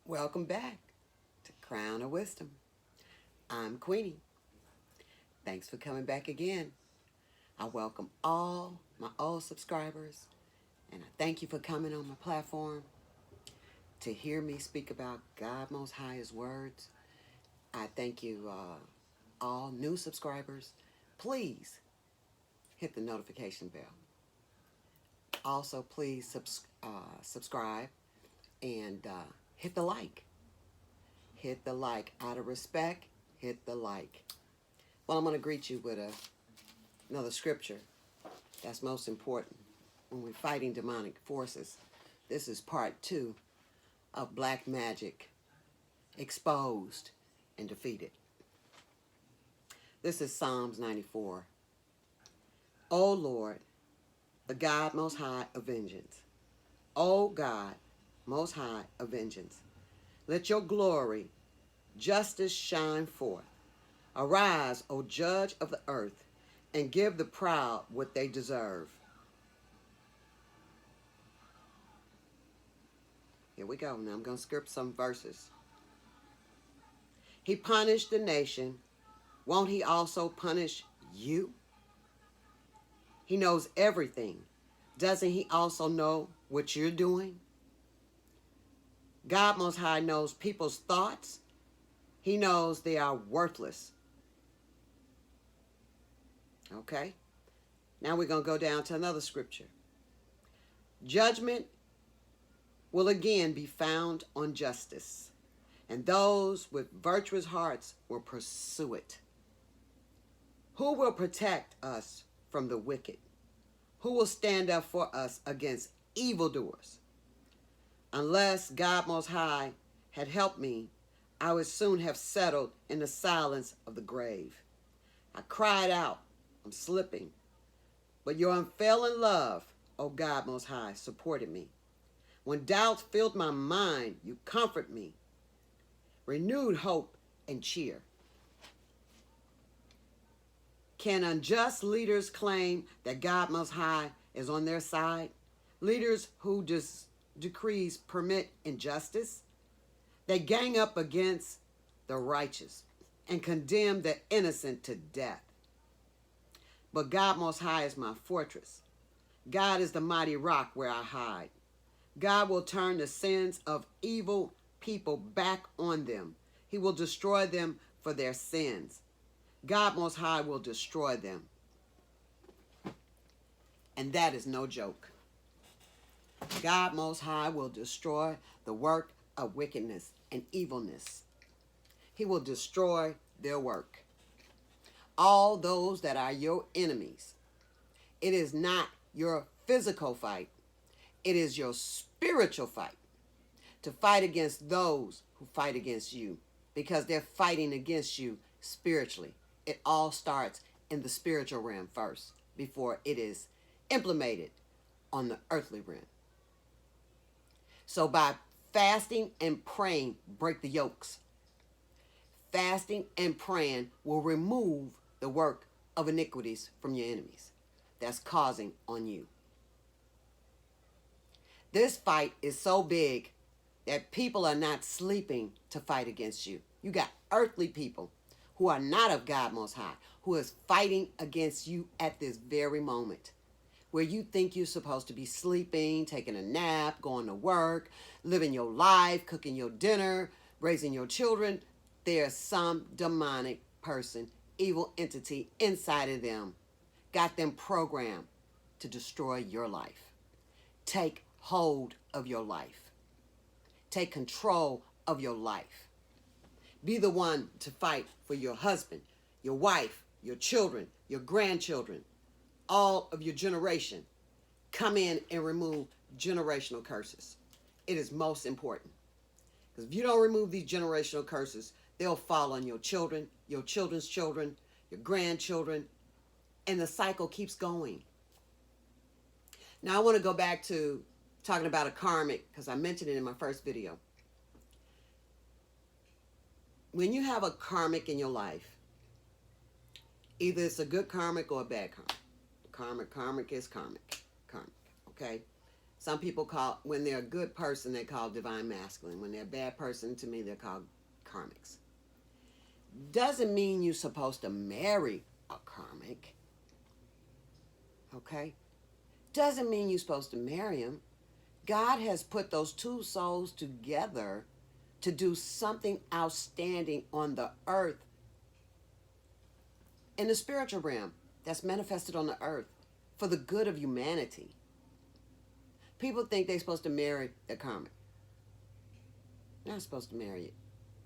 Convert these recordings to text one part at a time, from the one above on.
Welcome back to Crown of Wisdom. I'm Queenie. Thanks for coming back again. I welcome all my old subscribers and I thank you for coming on my platform to hear me speak about God Most High's words. I thank you all new subscribers. Please hit the notification bell. Also, please subscribe and hit the like. Hit the like. Out of respect, hit the like. Well, I'm going to greet you with another scripture that's most important when we're fighting demonic forces. This is part 2 of Blackmagic Exposed and Defeated. This is Psalms 94. O Lord, the God most high of vengeance. O God, most high of vengeance. Let your glory, justice shine forth. Arise, O judge of the earth, and give the proud what they deserve. Here we go. Now I'm going to script some verses. He punished the nation. Won't he also punish you? He knows everything. Doesn't he also know what you're doing? God Most High knows people's thoughts. He knows they are worthless. Okay? Now we're going to go down to another scripture. Judgment will again be found on justice, and those with virtuous hearts will pursue it. Who will protect us from the wicked? Who will stand up for us against evildoers? Unless God Most High had helped me, I would soon have settled in the silence of the grave. I cried out, I'm slipping. But your unfailing love, O God Most High, supported me. When doubts filled my mind, you comfort me. Renewed hope and cheer. Can unjust leaders claim that God Most High is on their side? Leaders who decrees permit injustice? They gang up against the righteous and condemn the innocent to death. But God Most High is my fortress. God is the mighty rock where I hide. God will turn the sins of evil people back on them. He will destroy them for their sins. God Most High will destroy them. And that is no joke. God Most High will destroy the work of wickedness and evilness. He will destroy their work. All those that are your enemies. It is not your physical fight. It is your spiritual fight. To fight against those who fight against you. Because they're fighting against you spiritually. It all starts in the spiritual realm first. Before it is implemented on the earthly realm. So by fasting and praying, break the yokes. Fasting and praying will remove the work of iniquities from your enemies that's causing on you. This fight is so big that people are not sleeping to fight against you. You got earthly people who are not of God Most High, who is fighting against you at this very moment. Where you think you're supposed to be sleeping, taking a nap, going to work, living your life, cooking your dinner, raising your children. There's some demonic person, evil entity inside of them. Got them programmed to destroy your life. Take hold of your life. Take control of your life. Be the one to fight for your husband, your wife, your children, your grandchildren, all of your generation. Come in and remove generational curses. It is most important. Because if you don't remove these generational curses, they'll fall on your children, your children's children, your grandchildren, and the cycle keeps going. Now I want to go back to talking about a karmic, because I mentioned it in my first video. When you have a karmic in your life, either it's a good karmic or a bad karmic. Karmic is karmic, okay? Some people call, when they're a good person, they call divine masculine. When they're a bad person, to me, they're called karmics. Doesn't mean you're supposed to marry a karmic. Okay? Doesn't mean you're supposed to marry him. God has put those two souls together to do something outstanding on the earth in the spiritual realm that's manifested on the earth for the good of humanity. People think they're supposed to marry their karmic. You're not supposed to marry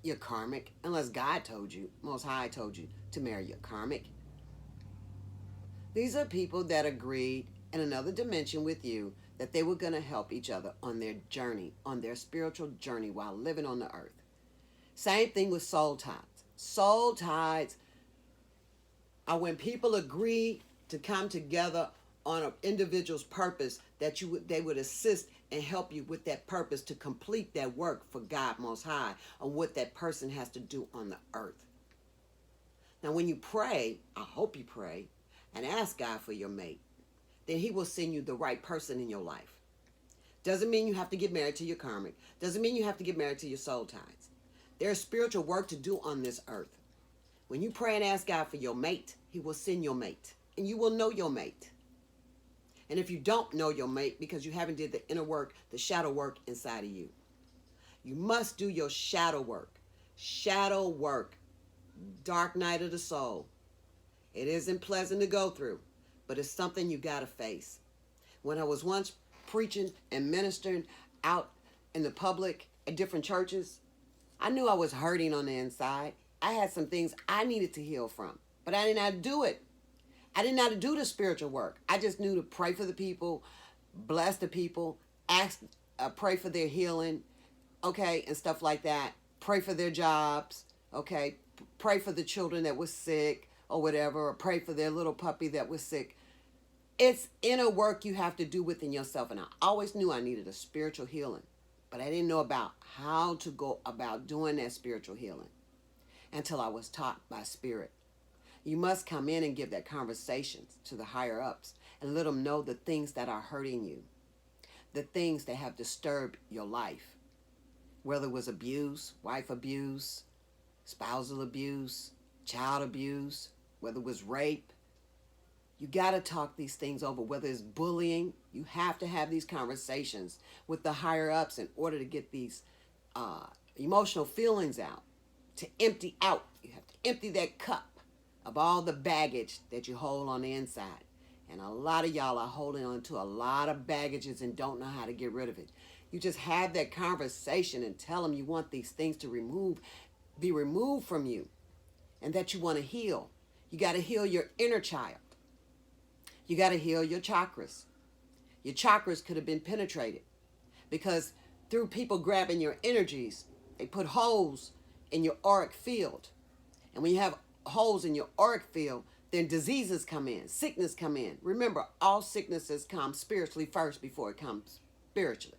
your karmic unless God told you, Most High told you to marry your karmic. These are people that agreed in another dimension with you that they were going to help each other on their journey, on their spiritual journey while living on the earth. Same thing with soul ties. Soul ties are when people agree to come together on an individual's purpose that they would assist and help you with that purpose to complete that work for God Most High on what that person has to do on the earth. Now, when you pray, I hope you pray and ask God for your mate, then he will send you the right person in your life. Doesn't mean you have to get married to your karmic. Doesn't mean you have to get married to your soul ties. There's spiritual work to do on this earth. When you pray and ask God for your mate, he will send your mate. And you will know your mate. And if you don't know your mate because you haven't did the inner work, the shadow work inside of you, you must do your shadow work. Shadow work. Dark night of the soul. It isn't pleasant to go through, but it's something you got to face. When I was once preaching and ministering out in the public at different churches, I knew I was hurting on the inside. I had some things I needed to heal from, but I didn't know how to do it. I didn't know how to do the spiritual work. I just knew to pray for the people, bless the people, pray for their healing, okay, and stuff like that. Pray for their jobs, okay. Pray for the children that were sick or whatever, or pray for their little puppy that was sick. It's inner work you have to do within yourself. And I always knew I needed a spiritual healing, but I didn't know about how to go about doing that spiritual healing until I was taught by Spirit. You must come in and give that conversation to the higher ups and let them know the things that are hurting you, the things that have disturbed your life, whether it was abuse, wife abuse, spousal abuse, child abuse, whether it was rape. You got to talk these things over, whether it's bullying. You have to have these conversations with the higher ups in order to get these emotional feelings out, to empty out. You have to empty that cup of all the baggage that you hold on the inside. And a lot of y'all are holding on to a lot of baggages and don't know how to get rid of it. You just have that conversation and tell them you want these things to be removed from you, and that you want to heal. You got to heal your inner child. You got to heal your chakras. Your chakras could have been penetrated because through people grabbing your energies, they put holes in your auric field. And when you have holes in your auric field, then diseases come in, sickness come in. Remember, all sicknesses come spiritually first before it comes spiritually.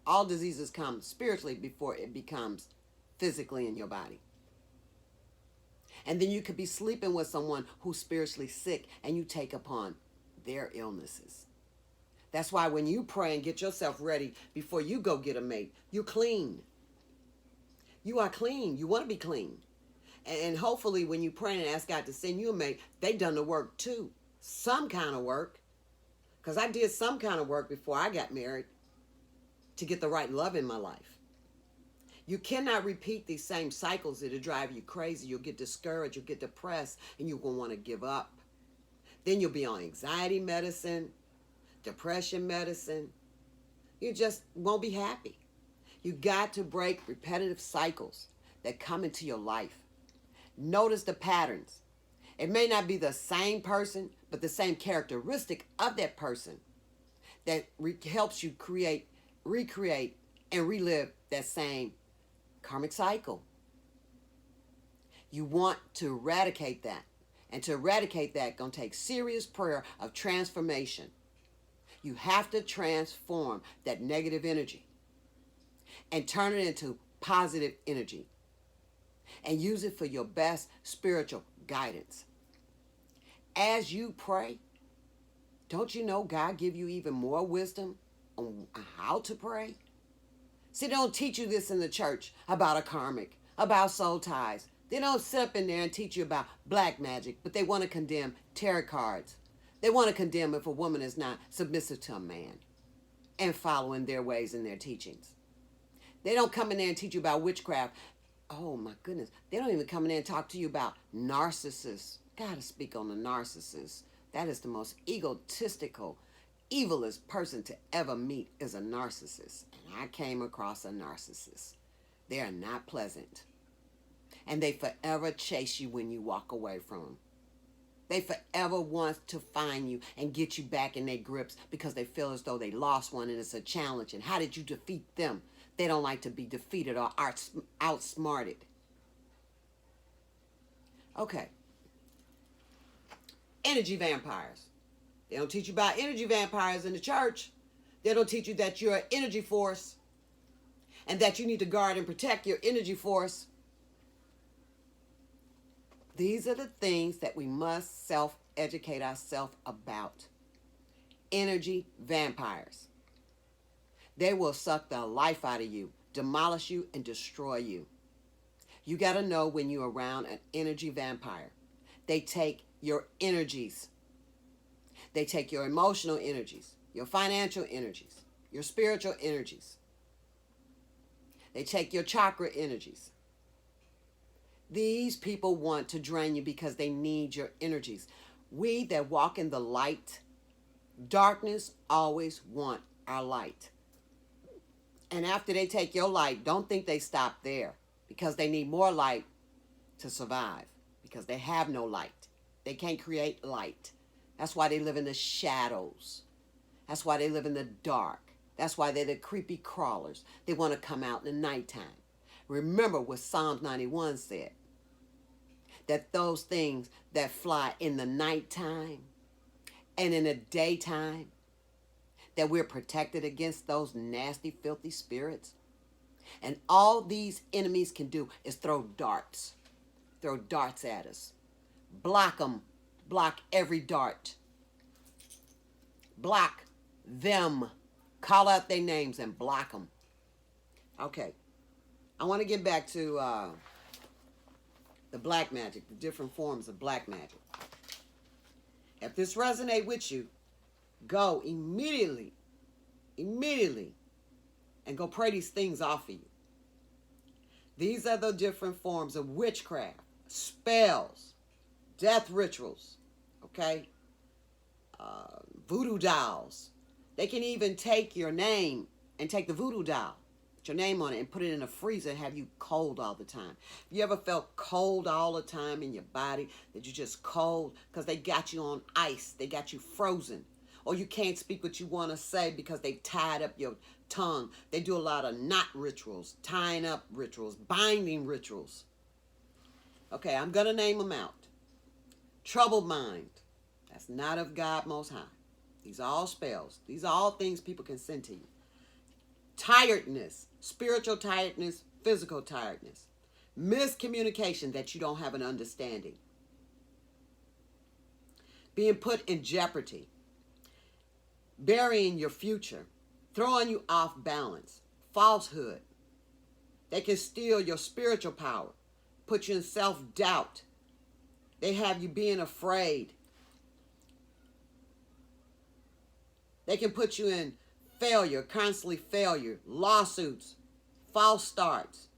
All diseases come spiritually before it becomes physically in your body. And then you could be sleeping with someone who's spiritually sick and you take upon their illnesses. That's why when you pray and get yourself ready before you go get a mate, you're clean. You are clean. You want to be clean. And hopefully when you pray and ask God to send you a mate, they done the work too. Some kind of work. Because I did some kind of work before I got married to get the right love in my life. You cannot repeat these same cycles. It'll drive you crazy. You'll get discouraged. You'll get depressed. And you're going to want to give up. Then you'll be on anxiety medicine, depression medicine. You just won't be happy. You got to break repetitive cycles that come into your life. Notice the patterns. It may not be the same person, but the same characteristic of that person that helps you create, recreate, and relive that same karmic cycle. You want to eradicate that. And to eradicate that, going to take serious prayer of transformation. You have to transform that negative energy and turn it into positive energy. And use it for your best spiritual guidance. As you pray, Don't you know God give you even more wisdom on how to pray? See, they don't teach you this in the church about a karmic, about soul ties. They don't sit up in there and teach you about black magic, but they want to condemn tarot cards. They want to condemn if a woman is not submissive to a man and following their ways and their teachings. They don't come in there and teach you about witchcraft. Oh my goodness. They don't even come in there and talk to you about narcissists. Gotta speak on the narcissist. That is the most egotistical, evilest person to ever meet is a narcissist. And I came across a narcissist. They are not pleasant. And they forever chase you when you walk away from them. They forever want to find you and get you back in their grips because they feel as though they lost one and it's a challenge. And how did you defeat them? They don't like to be defeated or outsmarted. Okay. Energy vampires. They don't teach you about energy vampires in the church. They don't teach you that you're an energy force and that you need to guard and protect your energy force. These are the things that we must self-educate ourselves about. Energy vampires. They will suck the life out of you, demolish you, and destroy you. You got to know when you're around an energy vampire. They take your energies. They take your emotional energies, your financial energies, your spiritual energies. They take your chakra energies. These people want to drain you because they need your energies. We that walk in the light, darkness always want our light. And after they take your light, don't think they stop there because they need more light to survive because they have no light. They can't create light. That's why they live in the shadows. That's why they live in the dark. That's why they're the creepy crawlers. They want to come out in the nighttime. Remember what Psalms 91 said, that those things that fly in the nighttime and in the daytime, that we're protected against those nasty, filthy spirits. And all these enemies can do is throw darts at us. Block them. Block every dart. Block them. Call out their names and block them. Okay. I want to get back to the black magic, the different forms of black magic. If this resonates with you, go immediately, and go pray these things off of you. These are the different forms of witchcraft, spells, death rituals, okay? Voodoo dolls. They can even take your name and take the voodoo doll, put your name on it, and put it in a freezer and have you cold all the time. You ever felt cold all the time in your body, that you're just cold because they got you on ice, they got you frozen, or you can't speak what you want to say because they tied up your tongue? They do a lot of knot rituals, tying up rituals, binding rituals. Okay, I'm going to name them out. Troubled mind. That's not of God Most High. These are all spells. These are all things people can send to you. Tiredness, spiritual tiredness, physical tiredness. Miscommunication, that you don't have an understanding. Being put in jeopardy. Burying your future. Throwing you off balance. Falsehood. They can steal your spiritual power. Put you in self-doubt. They have you being afraid. They can put you in failure, constantly failure, lawsuits, false starts,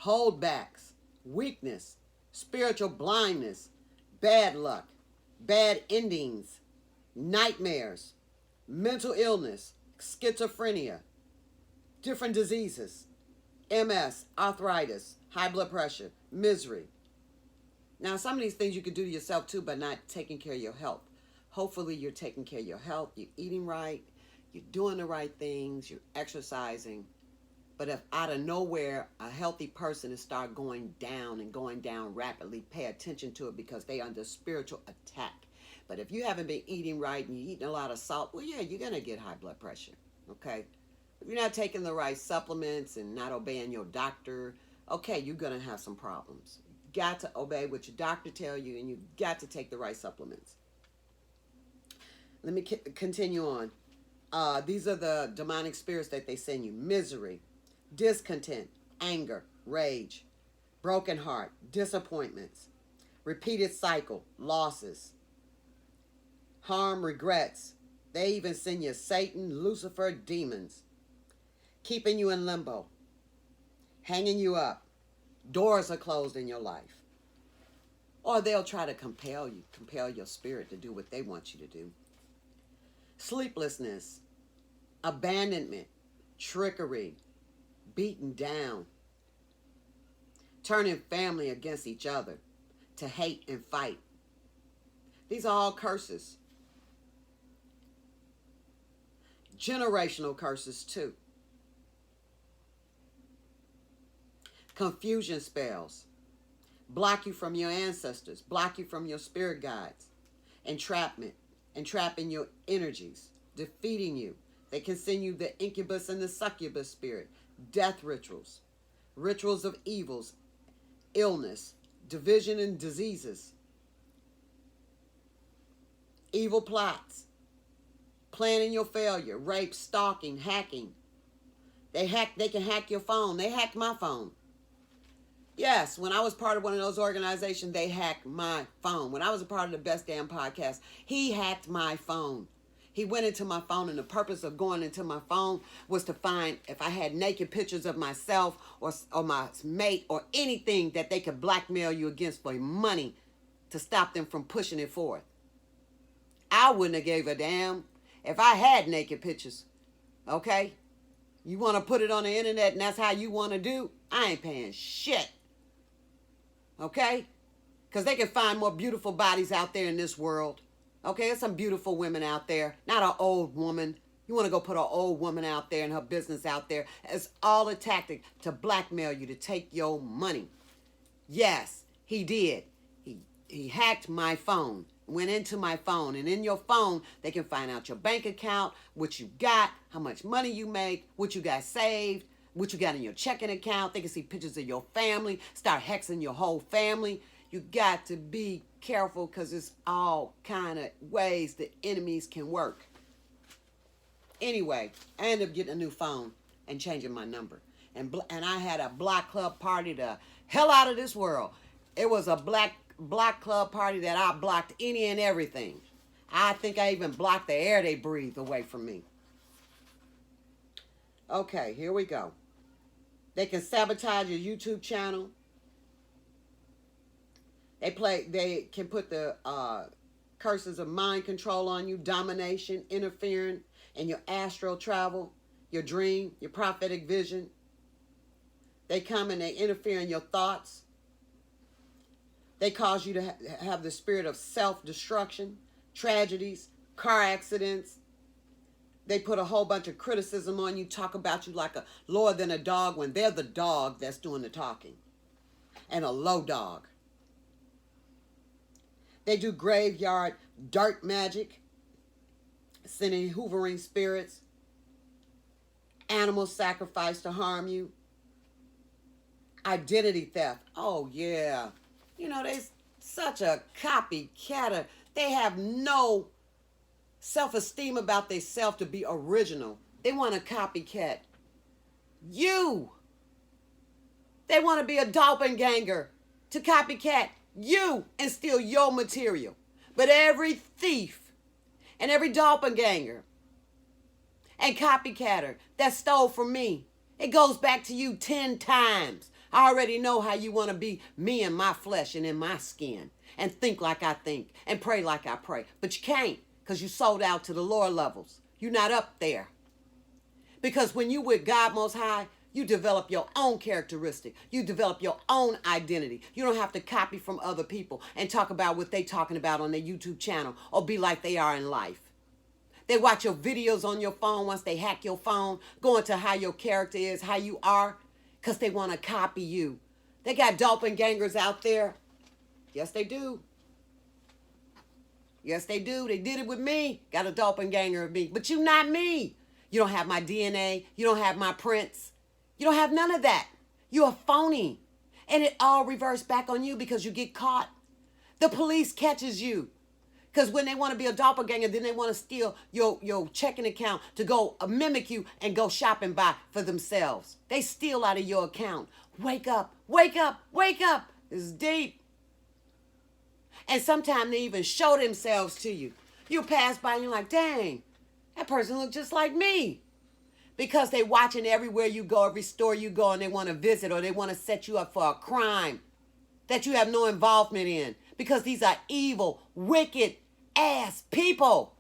holdbacks, weakness, spiritual blindness, bad luck, bad endings, nightmares, mental illness, schizophrenia, different diseases, MS, arthritis, high blood pressure, misery. Now, some of these things you could do to yourself too, but not taking care of your health. Hopefully you're taking care of your health, you're eating right, you're doing the right things, you're exercising. But if out of nowhere a healthy person is start going down and going down rapidly, pay attention to it because they're under spiritual attack. But if you haven't been eating right and you're eating a lot of salt, well, yeah, you're going to get high blood pressure, okay? If you're not taking the right supplements and not obeying your doctor, okay, you're going to have some problems. You got to obey what your doctor tell you, and you got to take the right supplements. Let me continue on. These are the demonic spirits that they send you. Misery, discontent, anger, rage, broken heart, disappointments, repeated cycle, losses, harm, regrets. They even send you Satan, Lucifer, demons, keeping you in limbo, hanging you up. Doors are closed in your life. Or they'll try to compel your spirit to do what they want you to do. Sleeplessness, abandonment, trickery, beaten down, turning family against each other, to hate and fight. These are all curses. Generational curses too. Confusion spells. Block you from your ancestors. Block you from your spirit guides. Entrapment. Entrapping your energies. Defeating you. They can send you the incubus and the succubus spirit. Death rituals. Rituals of evils. Illness. Division and diseases. Evil plots. Planning your failure. Rape, stalking, hacking. They can hack your phone. They hacked my phone. Yes, when I was part of one of those organizations, they hacked my phone. When I was a part of the Best Damn Podcast, he hacked my phone. He went into my phone, and the purpose of going into my phone was to find if I had naked pictures of myself or my mate or anything that they could blackmail you against for money to stop them from pushing it forth. I wouldn't have gave a damn if I had naked pictures. Okay? You want to put it on the internet and that's how you want to do? I ain't paying shit. Okay? Because they can find more beautiful bodies out there in this world. Okay? There's some beautiful women out there. Not an old woman. You want to go put an old woman out there and her business out there. It's all a tactic to blackmail you, to take your money. Yes, he did. He hacked my phone. Went into my phone, and in your phone they can find out your bank account, what you got, how much money you make, what you got saved, what you got in your checking account. They can see pictures of your family, start hexing your whole family. You got to be careful because it's all kind of ways the enemies can work. Anyway, I ended up getting a new phone and changing my number, and I had a block club party the hell out of this world. It was a black club party that I blocked any and everything. I think I even blocked the air they breathe away from me. Okay, here we go. They can sabotage your YouTube channel. They can put the curses of mind control on you, domination, interfering in your astral travel, your dream, your prophetic vision. They come and they interfere in your thoughts. They cause you to have the spirit of self-destruction, tragedies, car accidents. They put a whole bunch of criticism on you, talk about you like a lower than a dog when they're the dog that's doing the talking, and a low dog. They do graveyard dirt magic, sending hoovering spirits, animal sacrifice to harm you, identity theft. Oh, yeah. You know, they're such a copycatter. They have no self-esteem about themselves to be original. They want to copycat you. They want to be a doppelganger to copycat you and steal your material. But every thief and every doppelganger and copycatter that stole from me, it goes back to you 10 times. I already know how you want to be me in my flesh and in my skin and think like I think and pray like I pray. But you can't because you sold out to the lower levels. You're not up there. Because when you with God Most High, you develop your own characteristic. You develop your own identity. You don't have to copy from other people and talk about what they talking about on their YouTube channel or be like they are in life. They watch your videos on your phone once they hack your phone, go into how your character is, how you are. Because they want to copy you. They got doppelgangers out there. Yes, they do. Yes, they do. They did it with me. Got a doppelganger of me. But you not me. You don't have my DNA. You don't have my prints. You don't have none of that. You're a phony. And it all reverts back on you because you get caught. The police catches you. Because when they want to be a doppelganger, then they want to steal your checking account to go mimic you and go shop and buy for themselves. They steal out of your account. Wake up, wake up, wake up. It's deep. And sometimes they even show themselves to you. You pass by and you're like, dang, that person looks just like me. Because they watching everywhere you go, every store you go, and they want to visit, or they want to set you up for a crime that you have no involvement in. Because these are evil, wicked ass people.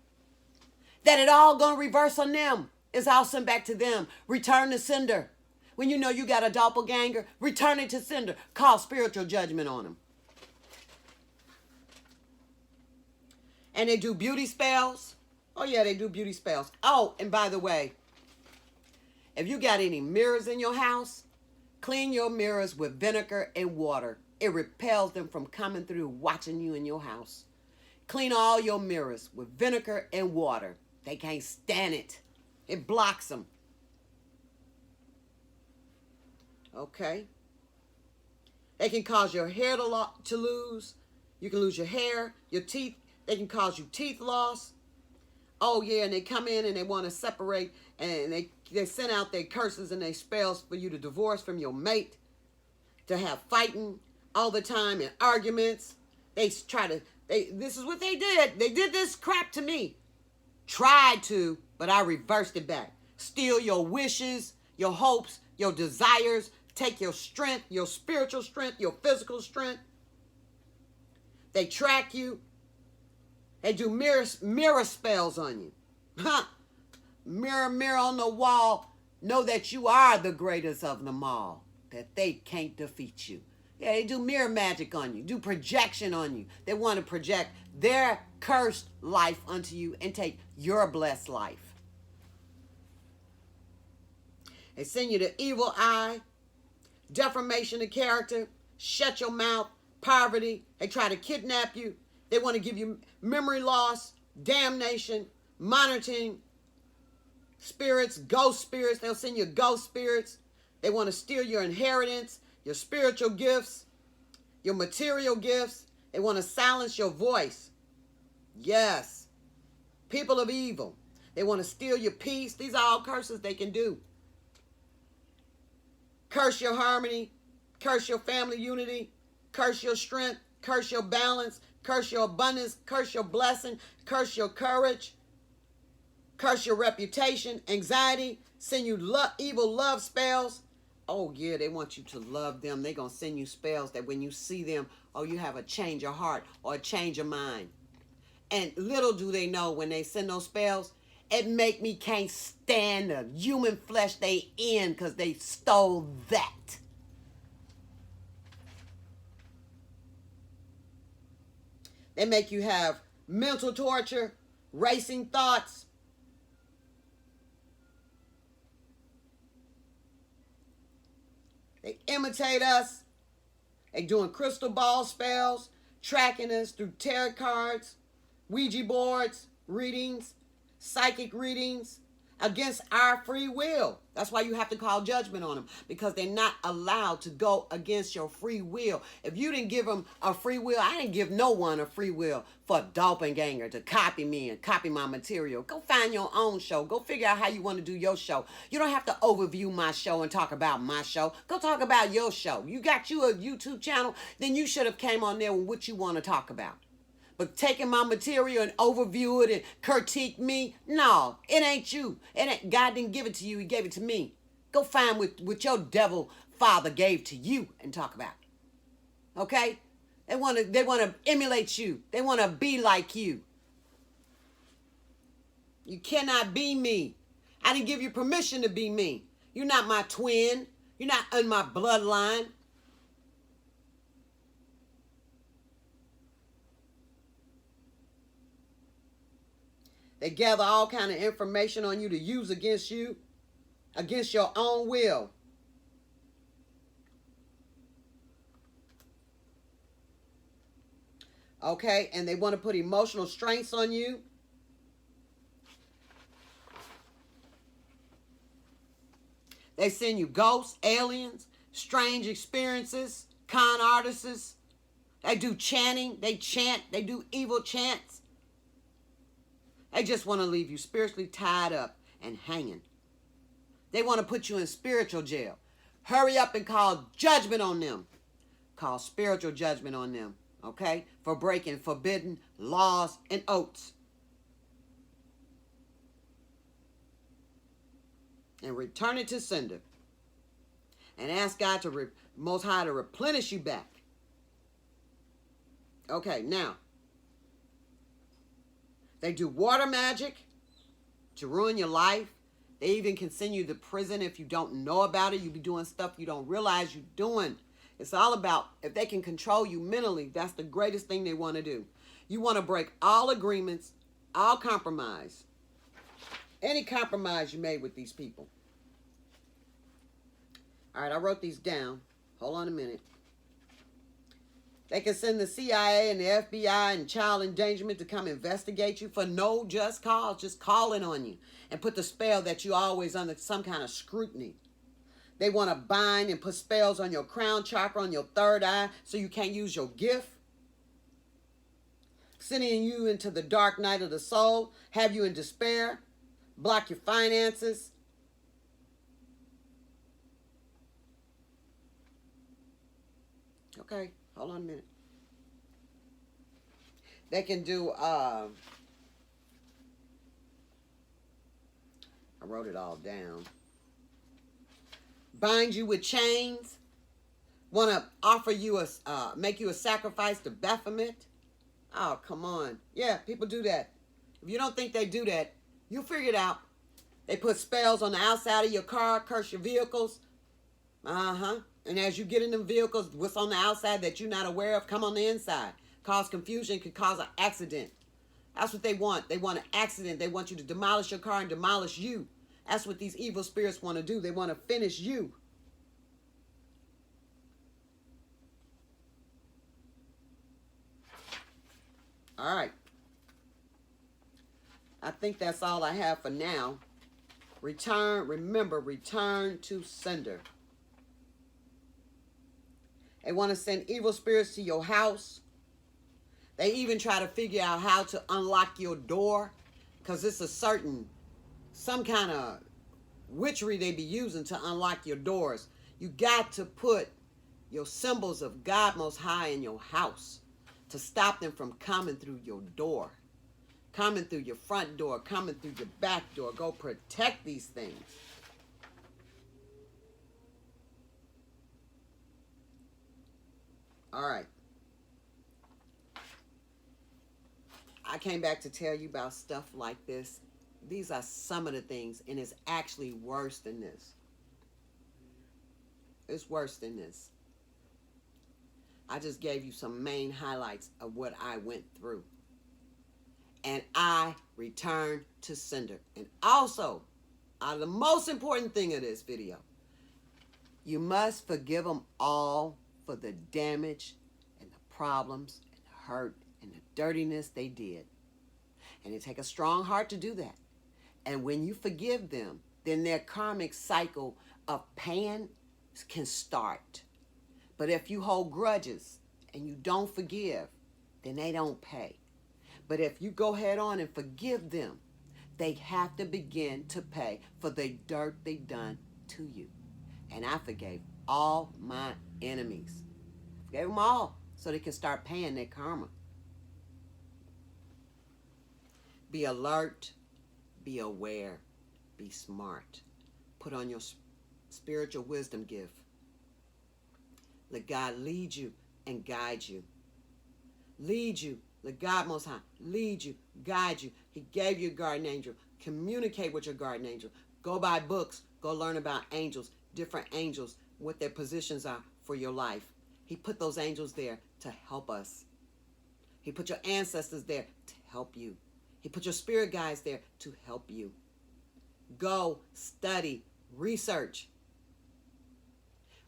That it all gonna reverse on them. It's all sent back to them. Return to sender. When you know you got a doppelganger, return it to sender. Call spiritual judgment on them. And they do beauty spells. Oh yeah, they do beauty spells. Oh, and by the way, if you got any mirrors in your house, clean your mirrors with vinegar and water. It repels them from coming through watching you in your house. Clean all your mirrors with vinegar and water. They can't stand it. It blocks them. Okay. They can cause your hair to lose. You can lose your hair, your teeth. They can cause you teeth loss. Oh yeah, and they come in and they want to separate, and they send out their curses and their spells for you to divorce from your mate, to have fighting all the time and arguments. This is what they did. They did this crap to me. Tried to, but I reversed it back. Steal your wishes, your hopes, your desires. Take your strength, your spiritual strength, your physical strength. They track you. They do mirror spells on you. Huh? Mirror, mirror on the wall. Know that you are the greatest of them all. That they can't defeat you. Yeah, they do mirror magic on you. Do projection on you. They want to project their cursed life onto you and take your blessed life. They send you the evil eye, deformation of character, shut your mouth, poverty. They try to kidnap you. They want to give you memory loss, damnation, monitoring spirits, ghost spirits. They'll send you ghost spirits. They want to steal your inheritance, your spiritual gifts, your material gifts. They want to silence your voice. Yes. People of evil. They want to steal your peace. These are all curses they can do. Curse your harmony. Curse your family unity. Curse your strength. Curse your balance. Curse your abundance, curse your blessing, curse your courage, curse your reputation, anxiety, send you evil love spells. Oh yeah, they want you to love them. They're going to send you spells that when you see them, oh, you have a change of heart or a change of mind. And little do they know when they send those spells, it make me can't stand the human flesh they in because they stole that. They make you have mental torture, racing thoughts. They imitate us. They doing crystal ball spells, tracking us through tarot cards, Ouija boards, readings, psychic readings against our free will. That's why you have to call judgment on them, because they're not allowed to go against your free will. If you didn't give them a free will, I didn't give no one a free will for a doppelganger to copy me and copy my material. Go find your own show. Go figure out how you want to do your show. You don't have to overview my show and talk about my show. Go talk about your show. You got you a YouTube channel, then you should have came on there with what you want to talk about. But taking my material and overview it and critique me, no, it ain't you. God didn't give it to you. He gave it to me. Go find what your devil father gave to you and talk about it. Okay? They want to emulate you. They want to be like you. You cannot be me. I didn't give you permission to be me. You're not my twin. You're not in my bloodline. They gather all kind of information on you to use against you, against your own will. Okay, and they want to put emotional strengths on you. They send you ghosts, aliens, strange experiences, con artists. They do chanting. They chant. They do evil chants. They just want to leave you spiritually tied up and hanging. They want to put you in spiritual jail. Hurry up and call judgment on them. Call spiritual judgment on them, okay? For breaking forbidden laws and oaths. And return it to sender. And ask God to Most High to replenish you back. Okay, now. They do water magic to ruin your life. They even can send you to prison if you don't know about it. You be doing stuff you don't realize you're doing. It's all about, if they can control you mentally, that's the greatest thing they want to do. You want to break all agreements, all compromise. Any compromise you made with these people. All right, I wrote these down. Hold on a minute. They can send the CIA and the FBI and child endangerment to come investigate you for no just cause, just calling on you and put the spell that you always under some kind of scrutiny. They want to bind and put spells on your crown chakra, on your third eye, so you can't use your gift. Sending you into the dark night of the soul, have you in despair, block your finances. Okay, hold on a minute. They can do, I wrote it all down. Bind you with chains. Want to offer you make you a sacrifice to Baphomet. Oh, come on. Yeah, people do that. If you don't think they do that, you'll figure it out. They put spells on the outside of your car, curse your vehicles. And as you get in them vehicles, what's on the outside that you're not aware of, come on the inside. Cause confusion, could cause an accident. That's what they want. They want an accident. They want you to demolish your car and demolish you. That's what these evil spirits want to do. They want to finish you. All right. I think that's all I have for now. Remember, return to sender. They want to send evil spirits to your house. They even try to figure out how to unlock your door, because it's some kind of witchery they be using to unlock your doors. You got to put your symbols of God Most High in your house to stop them from coming through your door, coming through your front door, coming through your back door. Go protect these things. All right. I came back to tell you about stuff like this. These are some of the things, and it's actually worse than this. It's worse than this. I just gave you some main highlights of what I went through. And I returned to sender. And also, the most important thing of this video, you must forgive them all for the damage and the problems and the hurt and the dirtiness they did. And it takes a strong heart to do that. And when you forgive them, then their karmic cycle of pain can start. But if you hold grudges and you don't forgive, then they don't pay. But if you go head on and forgive them, they have to begin to pay for the dirt they done to you. And I forgave all my enemies. Forgave them all so they can start paying their karma. Be alert, be aware, be smart. Put on your spiritual wisdom gift. Let God lead you and guide you. Lead you. Let God Most High lead you, guide you. He gave you a guardian angel. Communicate with your guardian angel. Go buy books. Go learn about angels, different angels, what their positions are for your life. He put those angels there to help us. He put your ancestors there to help you. He put your spirit guides there to help you. Go, study, research.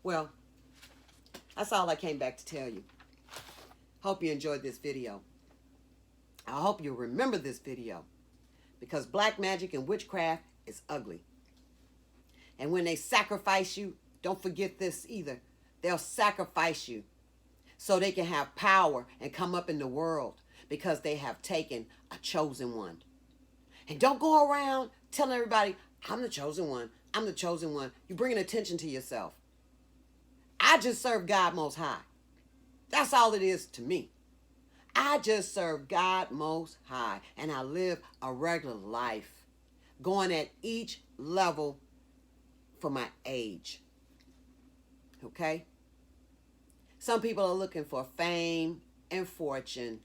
Well, that's all I came back to tell you. Hope you enjoyed this video. I hope you remember this video, because black magic and witchcraft is ugly. And when they sacrifice you, don't forget this either. They'll sacrifice you so they can have power and come up in the world, because they have taken a chosen one. And don't go around telling everybody, I'm the chosen one. I'm the chosen one. You're bringing attention to yourself. I just serve God Most High. That's all it is to me. I just serve God Most High. And I live a regular life, going at each level for my age. Okay? Some people are looking for fame and fortune.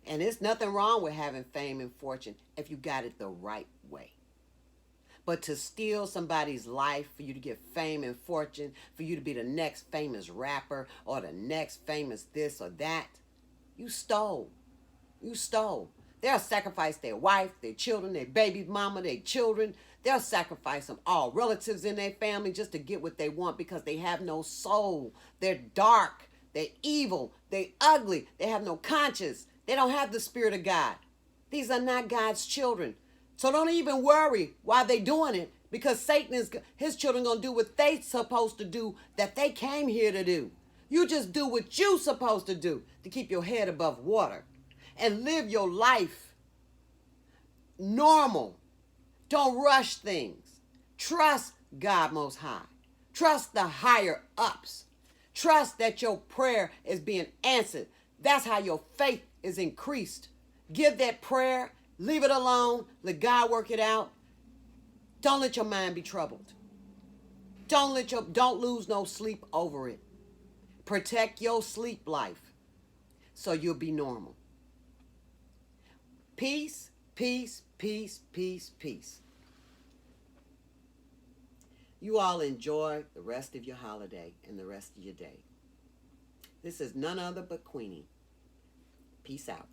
And there's nothing wrong with having fame and fortune if you got it the right way. But to steal somebody's life for you to get fame and fortune, for you to be the next famous rapper or the next famous this or that, you stole. You stole. They'll sacrifice their wife, their children, their baby mama, their children. They'll sacrifice them all relatives in their family just to get what they want because they have no soul. They're dark. They're evil. They're ugly. They have no conscience. They don't have the Spirit of God. These are not God's children. So don't even worry why they're doing it, because Satan is, his children going to do what they supposed to do that they came here to do. You just do what you supposed to do to keep your head above water and live your life normal. Don't rush things. Trust God Most High. Trust the higher ups. Trust that your prayer is being answered. That's how your faith is increased. Give that prayer. Leave it alone. Let God work it out. Don't let your mind be troubled. Don't lose no sleep over it. Protect your sleep life so you'll be normal. Peace, peace, peace, peace, peace. You all enjoy the rest of your holiday and the rest of your day. This is none other but Queenie. Peace out.